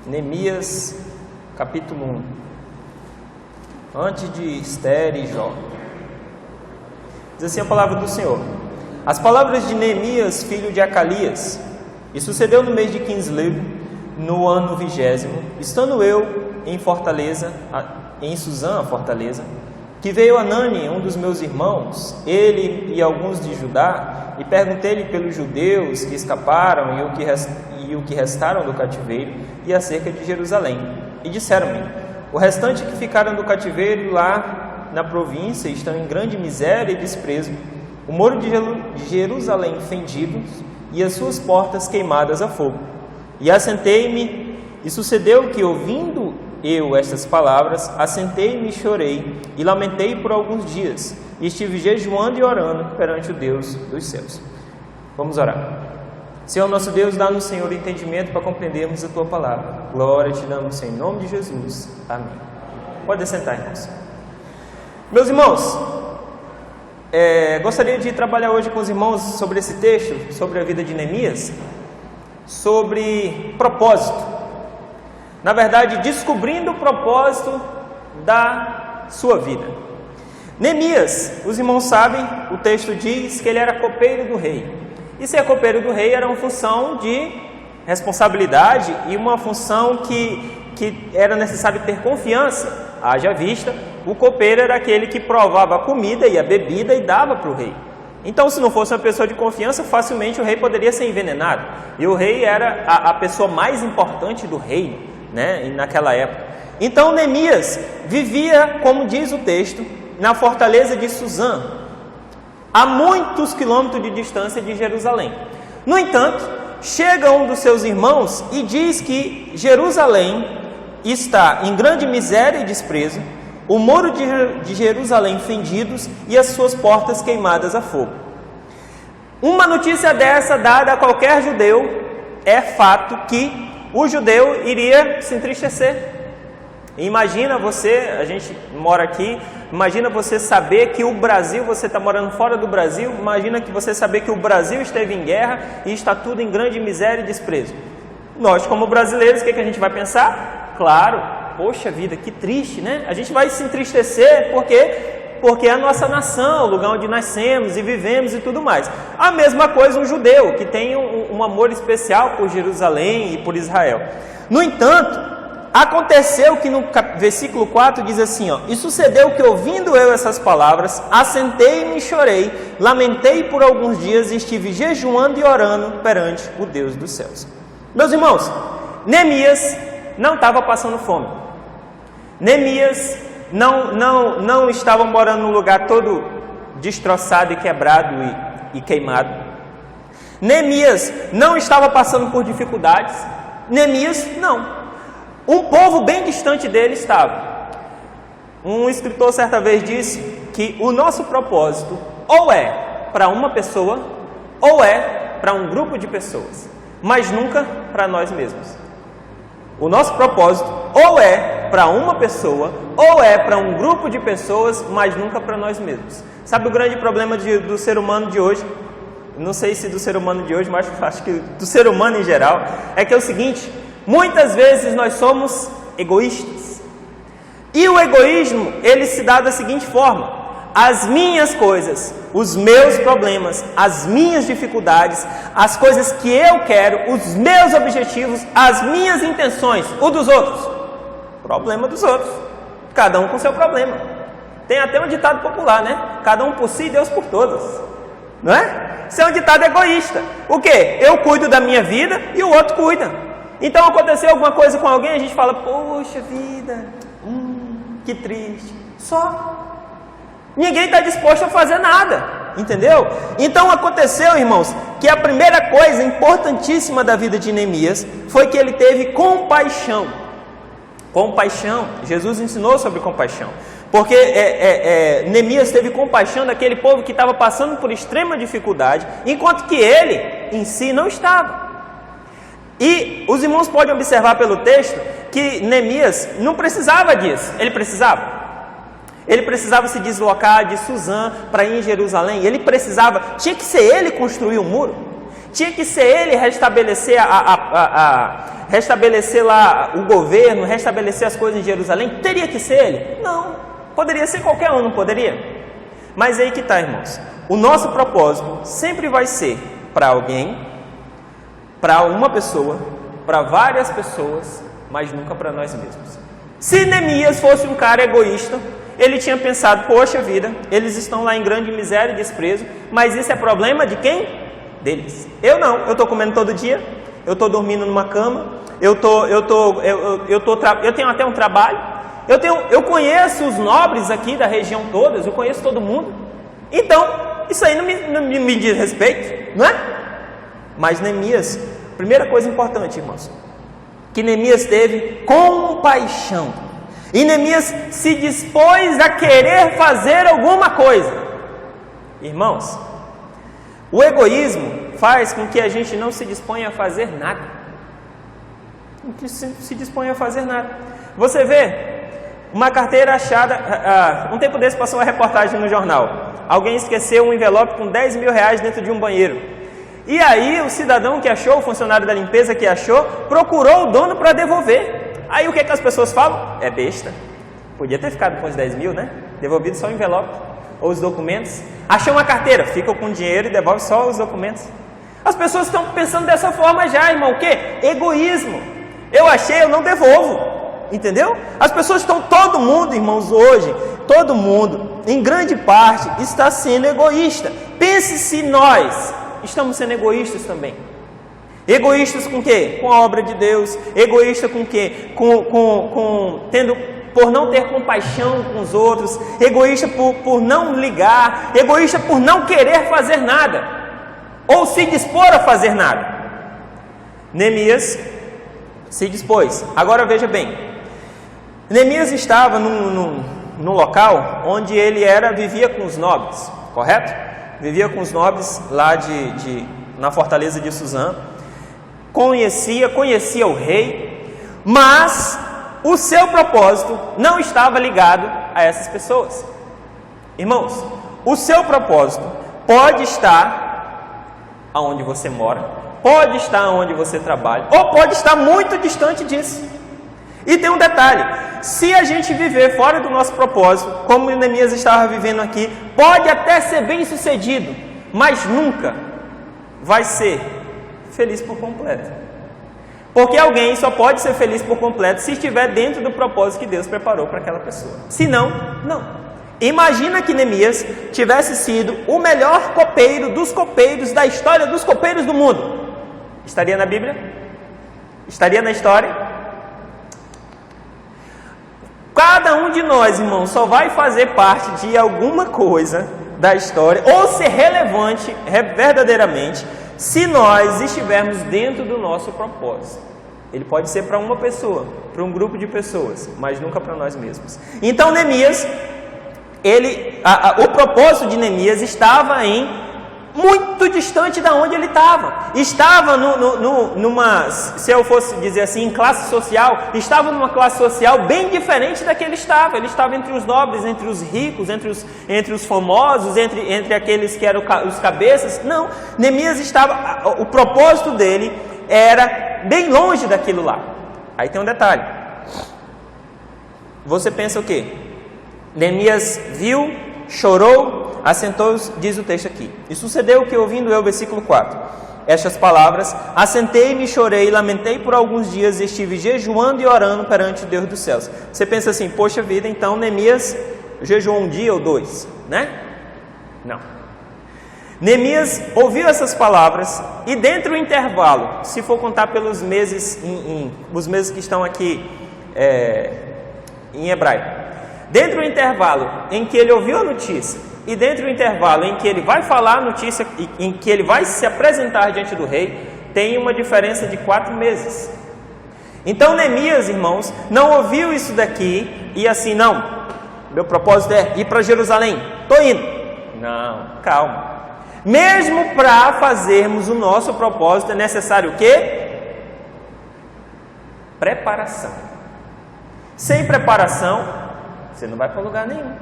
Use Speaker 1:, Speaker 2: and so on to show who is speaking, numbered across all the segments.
Speaker 1: Neemias, capítulo 1. Antes de Esther e Jó. Diz assim a palavra do Senhor. As palavras de Neemias, filho de Acalias. E sucedeu no mês de Quislev, no ano 20º, estando eu em fortaleza, em Suzã, a fortaleza, que veio Anani, um dos meus irmãos, ele e alguns de Judá, e perguntei-lhe pelos judeus que escaparam e o que restaram do cativeiro, e acerca de Jerusalém. E disseram-me: o restante que ficaram do cativeiro lá na província estão em grande miséria e desprezo, o muro de Jerusalém fendido e as suas portas queimadas a fogo. E assentei-me, e sucedeu que, ouvindo eu estas palavras, assentei-me e chorei, e lamentei por alguns dias, e estive jejuando e orando perante o Deus dos céus. Vamos orar. Senhor nosso Deus, dá-nos, Senhor, entendimento para compreendermos a Tua palavra. Glória te damos, Senhor, em nome de Jesus. Amém. Pode sentar, irmãos. Meus irmãos, gostaria de trabalhar hoje com os irmãos sobre esse texto, sobre a vida de Neemias, sobre propósito. Na verdade, descobrindo o propósito da sua vida. Neemias, os irmãos sabem, o texto diz que ele era copeiro do rei. E ser copeiro do rei era uma função de responsabilidade e uma função que era necessário ter confiança. Haja vista, o copeiro era aquele que provava a comida e a bebida e dava para o rei. Então, se não fosse uma pessoa de confiança, facilmente o rei poderia ser envenenado. E o rei era a pessoa mais importante do reino, né, naquela época. Então, Neemias vivia, como diz o texto, na fortaleza de Suzã, a muitos quilômetros de distância de Jerusalém. No entanto, chega um dos seus irmãos e diz que Jerusalém está em grande miséria e desprezo, o muro de Jerusalém fendidos e as suas portas queimadas a fogo. Uma notícia dessa dada a qualquer judeu é fato que o judeu iria se entristecer. Imagina você, a gente mora aqui, imagina você saber que o Brasil, você está morando fora do Brasil, imagina que você saber que o Brasil esteve em guerra e está tudo em grande miséria e desprezo. Nós, como brasileiros, o que a gente vai pensar? Claro, poxa vida, que triste, né? A gente vai se entristecer porque é a nossa nação, o lugar onde nascemos e vivemos e tudo mais. A mesma coisa um judeu, que tem um amor especial por Jerusalém e por Israel. No entanto, aconteceu que no versículo 4 diz assim, e sucedeu que, ouvindo eu essas palavras, assentei-me e chorei, lamentei por alguns dias e estive jejuando e orando perante o Deus dos céus. Meus irmãos, Neemias não estava passando fome. Neemias não estava morando num lugar todo destroçado e quebrado e queimado. Neemias não estava passando por dificuldades. Neemias não. Um povo bem distante dele estava. Um escritor certa vez disse que o nosso propósito ou é para uma pessoa ou é para um grupo de pessoas, mas nunca para nós mesmos. O nosso propósito ou é para uma pessoa ou é para um grupo de pessoas, mas nunca para nós mesmos. Sabe o grande problema do ser humano de hoje? Não sei se do ser humano de hoje, mas acho que do ser humano em geral, é que é o seguinte: muitas vezes nós somos egoístas. E o egoísmo, ele se dá da seguinte forma: as minhas coisas, os meus problemas, as minhas dificuldades, as coisas que eu quero, os meus objetivos, as minhas intenções, o dos outros. Problema dos outros. Cada um com seu problema. Tem até um ditado popular, né? Cada um por si, Deus por todos. Não é? Isso é um ditado egoísta. O quê? Eu cuido da minha vida e o outro cuida. Então aconteceu alguma coisa com alguém, a gente fala: poxa vida, que triste. Só. Ninguém está disposto a fazer nada, entendeu? Então aconteceu, irmãos, que a primeira coisa importantíssima da vida de Neemias foi que ele teve compaixão. Compaixão, Jesus ensinou sobre compaixão. Porque Neemias teve compaixão daquele povo que estava passando por extrema dificuldade, enquanto que ele em si não estava. E os irmãos podem observar pelo texto que Neemias não precisava disso. Ele precisava? Ele precisava se deslocar de Suzã para ir em Jerusalém. Tinha que ser ele construir o muro. Tinha que ser ele restabelecer restabelecer lá o governo, restabelecer as coisas em Jerusalém? Teria que ser ele? Não. Poderia ser qualquer um, não poderia? Mas aí que está, irmãos. O nosso propósito sempre vai ser para alguém, para uma pessoa, para várias pessoas, mas nunca para nós mesmos. Se Neemias fosse um cara egoísta, ele tinha pensado, poxa vida, eles estão lá em grande miséria e desprezo, mas isso é problema de quem? Deles. Eu não, eu estou comendo todo dia, eu estou dormindo numa cama, eu tenho até um trabalho, eu conheço os nobres aqui da região todas, eu conheço todo mundo, então isso aí não me diz respeito, não é? Mas Neemias, primeira coisa importante, irmãos, que Neemias teve compaixão. E Neemias se dispôs a querer fazer alguma coisa. Irmãos, o egoísmo faz com que a gente não se disponha a fazer nada. Não se disponha a fazer nada. Você vê uma carteira achada, um tempo desse passou uma reportagem no jornal. Alguém esqueceu um envelope com 10 mil reais dentro de um banheiro. E aí o cidadão que achou, o funcionário da limpeza que achou, procurou o dono para devolver. Aí o que as pessoas falam? É besta. Podia ter ficado com os 10 mil, né? Devolvido só o envelope ou os documentos. Achou uma carteira, fica com o dinheiro e devolve só os documentos. As pessoas estão pensando dessa forma já, irmão. O quê? Egoísmo. Eu achei, eu não devolvo. Entendeu? As pessoas estão, todo mundo, irmãos, hoje, todo mundo, em grande parte, está sendo egoísta. Pense se nós estamos sendo egoístas também. Egoístas com o quê? Com a obra de Deus. Egoísta com o quê? Por não ter compaixão com os outros. Egoísta por não ligar. Egoísta por não querer fazer nada. Ou se dispor a fazer nada. Neemias se dispôs. Agora veja bem. Neemias estava num local onde ele vivia com os nobres. Correto? Vivia com os nobres lá na fortaleza de Suzã, conhecia o rei, mas o seu propósito não estava ligado a essas pessoas. Irmãos, o seu propósito pode estar aonde você mora, pode estar onde você trabalha, ou pode estar muito distante disso. E tem um detalhe, se a gente viver fora do nosso propósito, como o Neemias estava vivendo aqui, pode até ser bem sucedido, mas nunca vai ser feliz por completo. Porque alguém só pode ser feliz por completo se estiver dentro do propósito que Deus preparou para aquela pessoa. Se não, não. Imagina que Neemias tivesse sido o melhor copeiro dos copeiros da história dos copeiros do mundo. Estaria na Bíblia? Estaria na história? Cada um de nós, irmãos, só vai fazer parte de alguma coisa da história ou ser relevante verdadeiramente se nós estivermos dentro do nosso propósito. Ele pode ser para uma pessoa, para um grupo de pessoas, mas nunca para nós mesmos. Então Neemias, o propósito de Neemias estava muito distante da onde ele estava. Estava numa, se eu fosse dizer assim, em classe social, estava numa classe social bem diferente da que ele estava. Ele estava entre os nobres, entre os ricos, entre os famosos, entre aqueles que eram os cabeças. Não, Neemias estava, o propósito dele era bem longe daquilo lá. Aí tem um detalhe. Você pensa o quê? Neemias viu, chorou, assentou-se, diz o texto aqui. E sucedeu que, ouvindo eu, versículo 4, estas palavras, assentei-me, chorei, lamentei por alguns dias e estive jejuando e orando perante o Deus dos céus. Você pensa assim, poxa vida, então Neemias jejuou um dia ou dois, né? Não. Neemias ouviu essas palavras e dentro do intervalo, se for contar pelos meses, os meses que estão aqui em hebraico, dentro do intervalo em que ele ouviu a notícia e dentro do intervalo em que ele vai falar a notícia, em que ele vai se apresentar diante do rei, tem uma diferença de 4 meses. Então Neemias, irmãos, não ouviu isso daqui e assim, não, meu propósito é ir para Jerusalém, estou indo. Não, calma. Mesmo para fazermos o nosso propósito é necessário o quê? Preparação. Sem preparação, você não vai para lugar nenhum.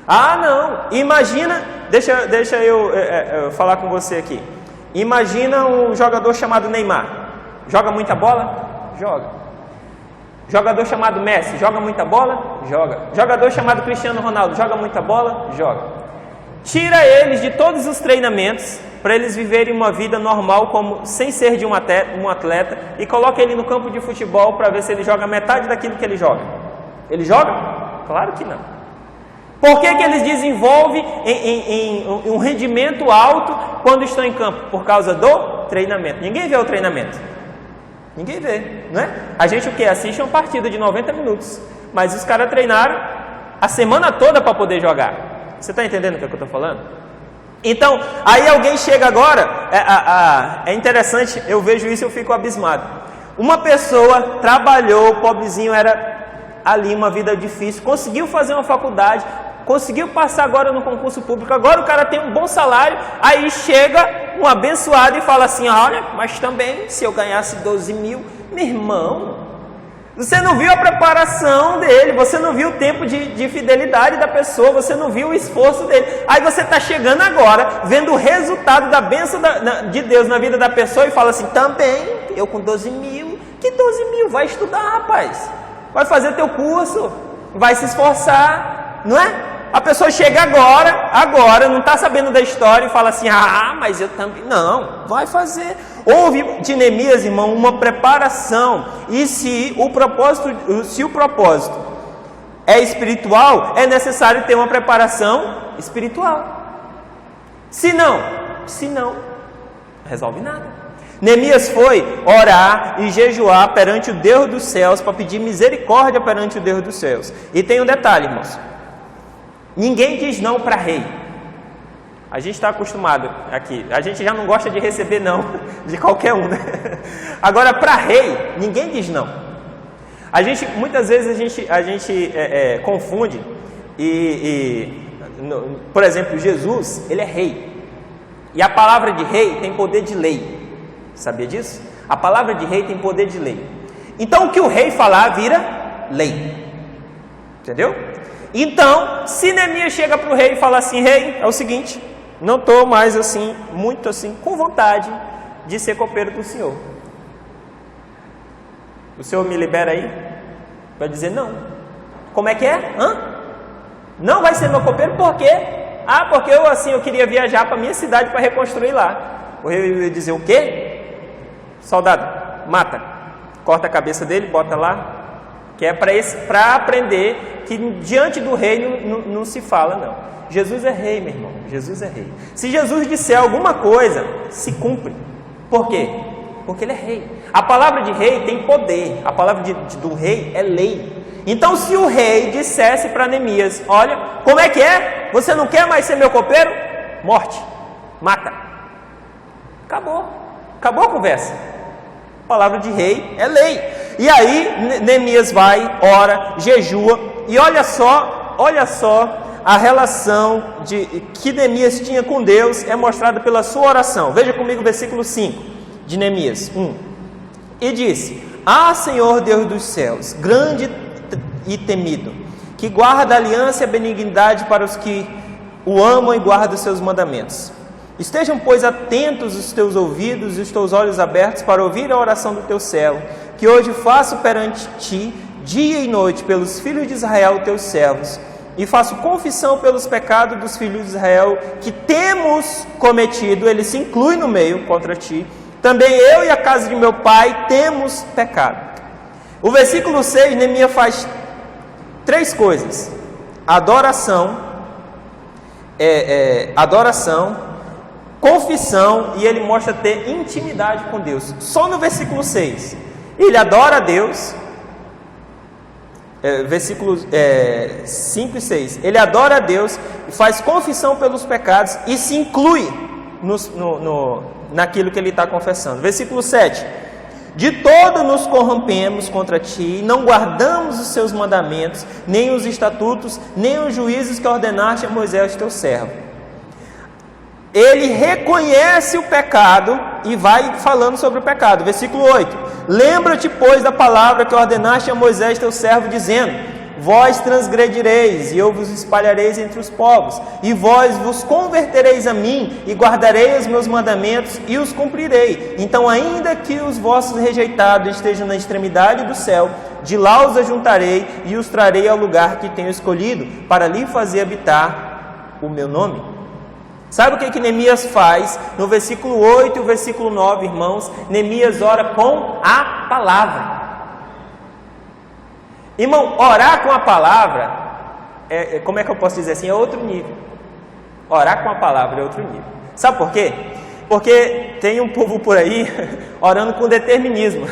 Speaker 1: Ah, não, imagina, deixa eu falar com você aqui. Imagina um jogador chamado Neymar. Joga muita bola? Joga. Jogador chamado Messi, joga muita bola? Joga. Jogador chamado Cristiano Ronaldo, joga muita bola? Joga. Tira eles de todos os treinamentos para eles viverem uma vida normal, como sem ser de um atleta, e coloca ele no campo de futebol para ver se ele joga metade daquilo que ele joga. Ele joga? Claro que não. Por que eles desenvolvem em um rendimento alto quando estão em campo? Por causa do treinamento. Ninguém vê o treinamento. Ninguém vê, não é? A gente o quê? Assiste uma partida de 90 minutos. Mas os caras treinaram a semana toda para poder jogar. Você está entendendo o que eu estou falando? Então, aí alguém chega agora, é interessante, eu vejo isso e eu fico abismado. Uma pessoa trabalhou, pobrezinho, era ali uma vida difícil, conseguiu fazer uma faculdade, conseguiu passar agora no concurso público, agora o cara tem um bom salário, aí chega um abençoado e fala assim, olha, mas também se eu ganhasse 12 mil, meu irmão, você não viu a preparação dele, você não viu o tempo de fidelidade da pessoa, você não viu o esforço dele. Aí você está chegando agora, vendo o resultado da bênção de Deus na vida da pessoa e fala assim, também, eu com 12 mil, que 12 mil? Vai estudar, rapaz, vai fazer teu curso, vai se esforçar, não é? A pessoa chega agora, não está sabendo da história e fala assim, mas eu também, não, vai fazer. Houve de Neemias, irmão, uma preparação, e se o propósito é espiritual, é necessário ter uma preparação espiritual. Se não, resolve nada. Neemias foi orar e jejuar perante o Deus dos céus, para pedir misericórdia perante o Deus dos céus. E tem um detalhe, irmãos, ninguém diz não para rei. A gente está acostumado aqui, a gente já não gosta de receber não de qualquer um, né? Agora, para rei, ninguém diz não. Muitas vezes a gente confunde por exemplo, Jesus, ele é rei. E a palavra de rei tem poder de lei. Sabia disso? A palavra de rei tem poder de lei. Então, o que o rei falar vira lei. Entendeu? Então, se Neemias chega para o rei e fala assim, rei, é o seguinte, não estou mais assim, muito assim, com vontade de ser copeiro do senhor. O senhor me libera aí? Vai dizer não. Como é que é? Não vai ser meu copeiro, por quê? Porque eu queria viajar para minha cidade para reconstruir lá. O rei ia dizer o quê? Soldado, mata. Corta a cabeça dele, bota lá. Que é para aprender que diante do rei não se fala, não. Jesus é rei, meu irmão. Jesus é rei. Se Jesus disser alguma coisa, se cumpre. Por quê? Porque ele é rei. A palavra de rei tem poder. A palavra do rei é lei. Então, se o rei dissesse para Neemias, olha, como é que é? Você não quer mais ser meu copeiro? Morte. Mata. Acabou. Acabou a conversa. A palavra de rei é lei. E aí, Neemias vai, ora, jejua, e olha só a relação que Neemias tinha com Deus é mostrada pela sua oração. Veja comigo o versículo 5 de Neemias 1. E disse, Senhor Deus dos céus, grande e temido, que guarda a aliança e a benignidade para os que o amam e guardam os seus mandamentos. Estejam, pois, atentos os teus ouvidos e os teus olhos abertos para ouvir a oração do teu servo, que hoje faço perante ti, dia e noite, pelos filhos de Israel, teus servos, e faço confissão pelos pecados dos filhos de Israel, que temos cometido, ele se inclui no meio contra ti, também eu e a casa de meu pai temos pecado. O versículo 6, Neemias faz 3 coisas: adoração, confissão, e ele mostra ter intimidade com Deus. Só no versículo 6 ele adora a Deus. Versículos 5 e 6 ele adora a Deus, faz confissão pelos pecados e se inclui naquilo que ele está confessando. Versículo 7: de todo nos corrompemos contra ti, não guardamos os seus mandamentos, nem os estatutos, nem os juízos que ordenaste a Moisés teu servo. Ele reconhece o pecado e vai falando sobre o pecado. Versículo 8: lembra-te, pois, da palavra que ordenaste a Moisés teu servo, dizendo, vós transgredireis, e eu vos espalhareis entre os povos, e vós vos convertereis a mim, e guardarei os meus mandamentos, e os cumprirei. Então, ainda que os vossos rejeitados estejam na extremidade do céu, de lá os ajuntarei, e os trarei ao lugar que tenho escolhido, para lhe fazer habitar o meu nome. Sabe o que Neemias faz? No versículo 8 e o versículo 9, irmãos, Neemias ora com a palavra. Irmão, orar com a palavra, como é que eu posso dizer assim? É outro nível. Orar com a palavra é outro nível. Sabe por quê? Porque tem um povo por aí orando com determinismo.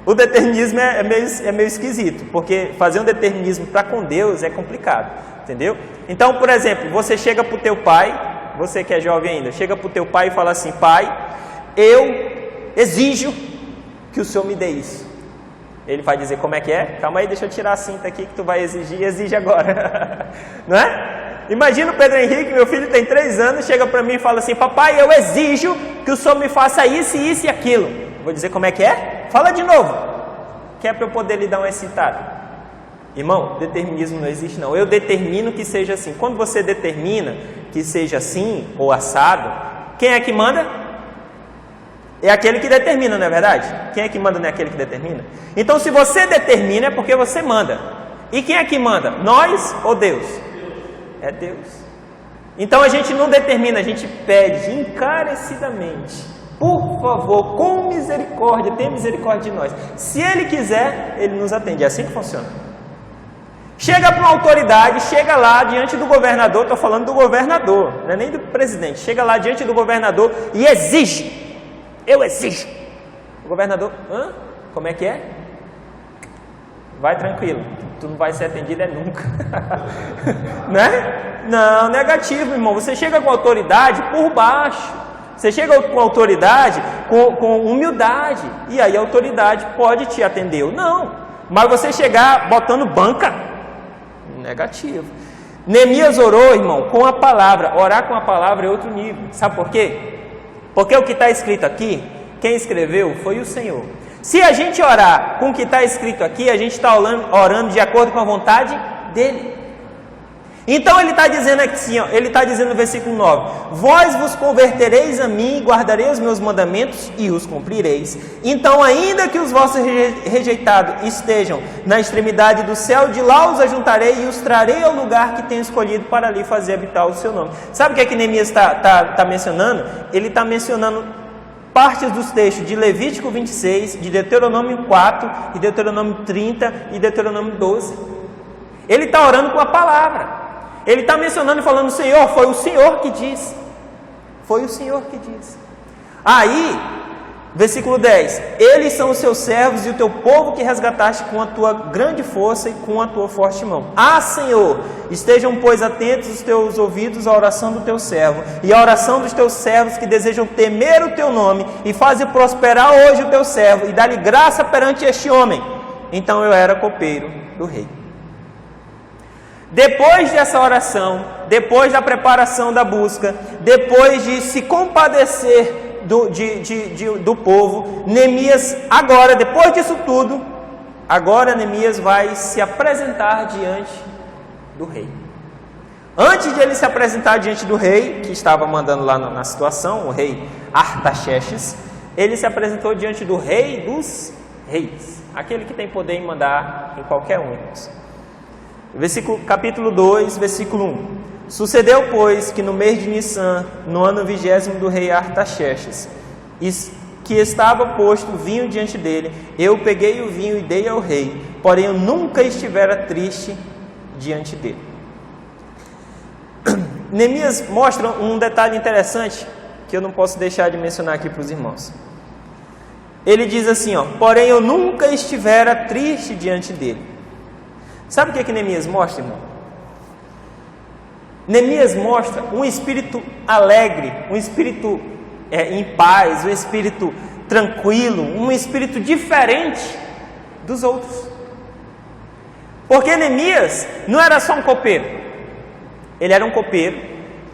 Speaker 1: O determinismo é meio esquisito, porque fazer um determinismo para com Deus é complicado, entendeu? Então, por exemplo, você chega para o teu pai, você que é jovem ainda, chega para o teu pai e fala assim: pai, eu exijo que o Senhor me dê isso. Ele vai dizer: como é que é? Calma aí, deixa eu tirar a cinta aqui que tu vai exigir, exige agora. Não é? Imagina o Pedro Henrique, meu filho tem 3 anos, chega para mim e fala assim: papai, eu exijo que o Senhor me faça isso, isso e aquilo. Eu vou dizer: como é que é? Fala de novo, que é para eu poder lhe dar uma excitada. Irmão, determinismo não existe não. Eu determino que seja assim. Quando você determina que seja assim ou assado, quem é que manda? É aquele que determina, não é verdade? Quem é que manda não é aquele que determina? Então, se você determina, é porque você manda. E quem é que manda? Nós ou Deus? É Deus. Então, a gente não determina, a gente pede encarecidamente: por favor, com misericórdia, tenha misericórdia de nós. Se Ele quiser, Ele nos atende. É assim que funciona. Chega para uma autoridade, chega lá diante do governador, estou falando do governador, não é nem do presidente. Chega lá diante do governador e exige: eu exijo. O governador: hã? Como é que é? Vai tranquilo, tu não vai ser atendido nunca. Né? Não, negativo, irmão. Você chega com autoridade por baixo. Você chega com autoridade, com humildade, e aí a autoridade pode te atender ou não. Mas você chegar botando banca, negativo. Neemias orou, irmão, com a palavra. Orar com a palavra é outro nível. Sabe por quê? Porque o que está escrito aqui, quem escreveu foi o Senhor. Se a gente orar com o que está escrito aqui, a gente está orando de acordo com a vontade dEle. Então ele está dizendo aqui assim, ó, ele está dizendo no versículo 9: vós vos convertereis a mim, guardarei os meus mandamentos e os cumprireis. Então, ainda que os vossos rejeitados estejam na extremidade do céu, de lá os ajuntarei e os trarei ao lugar que tenho escolhido para ali fazer habitar o seu nome. Sabe o que Neemias está mencionando? Ele está mencionando partes dos textos de Levítico 26, de Deuteronômio 4, de Deuteronômio 30 e Deuteronômio 12. Ele está orando com a palavra. Ele está mencionando e falando: Senhor, foi o Senhor que disse. Foi o Senhor que disse. Aí, versículo 10: eles são os seus servos e o teu povo que resgataste com a tua grande força e com a tua forte mão. Senhor, estejam, pois, atentos os teus ouvidos à oração do teu servo e à oração dos teus servos que desejam temer o teu nome, e faze prosperar hoje o teu servo e dá-lhe graça perante este homem. Então eu era copeiro do rei. Depois dessa oração, depois da preparação da busca, depois de se compadecer do povo, Neemias, agora, depois disso tudo, agora Neemias vai se apresentar diante do rei. Antes de ele se apresentar diante do rei, que estava mandando lá na situação, o rei Artaxerxes, ele se apresentou diante do rei dos reis, aquele que tem poder em mandar em qualquer um. Capítulo 2, versículo 1. Sucedeu, pois, que no mês de Nissan, no ano 20º do rei Artaxerxes, que estava posto vinho diante dele, eu peguei o vinho e dei ao rei, porém eu nunca estivera triste diante dele. Neemias mostra um detalhe interessante que eu não posso deixar de mencionar aqui para os irmãos. Ele diz assim, porém eu nunca estivera triste diante dele. Sabe o que Neemias mostra, irmão? Neemias mostra um espírito alegre, um espírito em paz, um espírito tranquilo, um espírito diferente dos outros. Porque Neemias não era só um copeiro, ele era um copeiro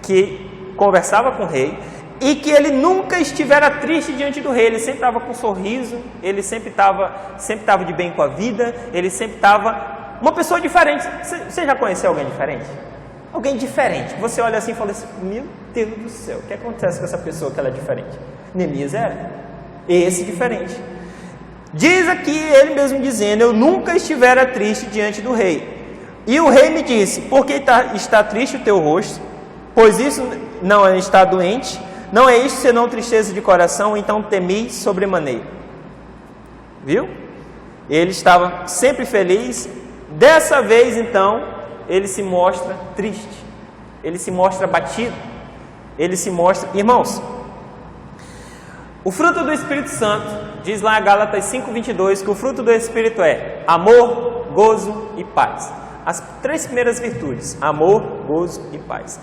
Speaker 1: que conversava com o rei e que ele nunca estivera triste diante do rei. Ele sempre estava com um sorriso, ele sempre estava de bem com a vida, ele sempre estava Uma pessoa diferente. Você já conheceu alguém diferente? Alguém diferente. Você olha assim e fala assim, meu Deus do céu, o que acontece com essa pessoa que ela é diferente? Neemias era esse diferente. Diz aqui ele mesmo dizendo, eu nunca estivera triste diante do rei. E o rei me disse, por que está triste o teu rosto? Pois isso não está doente, não é isto senão tristeza de coração, então temi sobremaneira. Viu? Ele estava sempre feliz. Dessa vez então, ele se mostra triste. Ele se mostra abatido. Ele se mostra... Irmãos, o fruto do Espírito Santo, diz lá em Gálatas 5:22, que o fruto do Espírito é amor, gozo e paz. As 3 primeiras virtudes, amor, gozo e paz.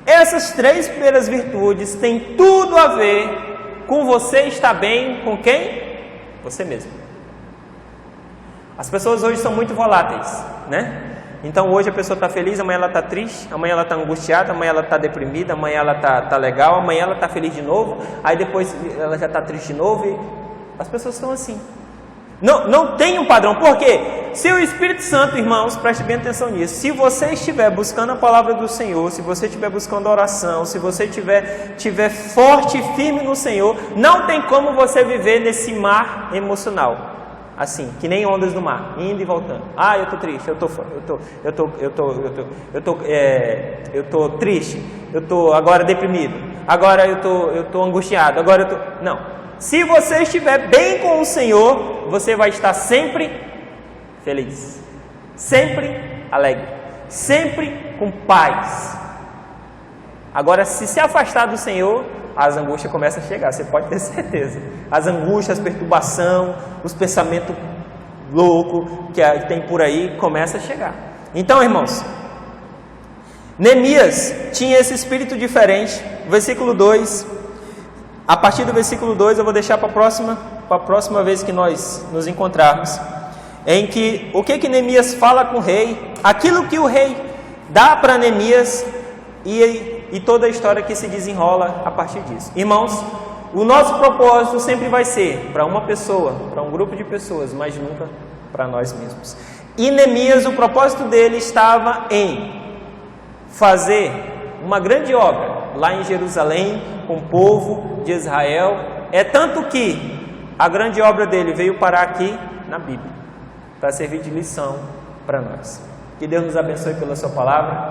Speaker 1: Essas 3 primeiras virtudes têm tudo a ver com você estar bem com quem? Você mesmo. As pessoas hoje são muito voláteis, né? Então hoje a pessoa está feliz, amanhã ela está triste, amanhã ela está angustiada, amanhã ela está deprimida, amanhã ela está legal, amanhã ela está feliz de novo, aí depois ela já está triste de novo e as pessoas estão assim. Não tem um padrão, por quê? Se o Espírito Santo, irmãos, preste bem atenção nisso, se você estiver buscando a palavra do Senhor, se você estiver buscando oração, se você estiver forte e firme no Senhor, não tem como você viver nesse mar emocional. Assim, que nem ondas do mar, indo e voltando. Ah, eu tô triste, eu tô triste, eu tô agora deprimido, agora eu tô angustiado, agora eu tô... Não. Se você estiver bem com o Senhor, você vai estar sempre feliz, sempre alegre, sempre com paz. Agora, se afastar do Senhor, as angústias começam a chegar, você pode ter certeza. As angústias, as perturbações, os pensamentos loucos que tem por aí, começam a chegar. Então, irmãos, Neemias tinha esse espírito diferente. Versículo 2, a partir do versículo 2 eu vou deixar para a próxima vez que nós nos encontrarmos, em que o que Neemias fala com o rei, aquilo que o rei dá para Neemias e toda a história que se desenrola a partir disso. Irmãos, o nosso propósito sempre vai ser para uma pessoa, para um grupo de pessoas, mas nunca para nós mesmos. E Neemias, o propósito dele estava em fazer uma grande obra lá em Jerusalém, com o povo de Israel. É tanto que a grande obra dele veio parar aqui na Bíblia, para servir de lição para nós. Que Deus nos abençoe pela sua palavra.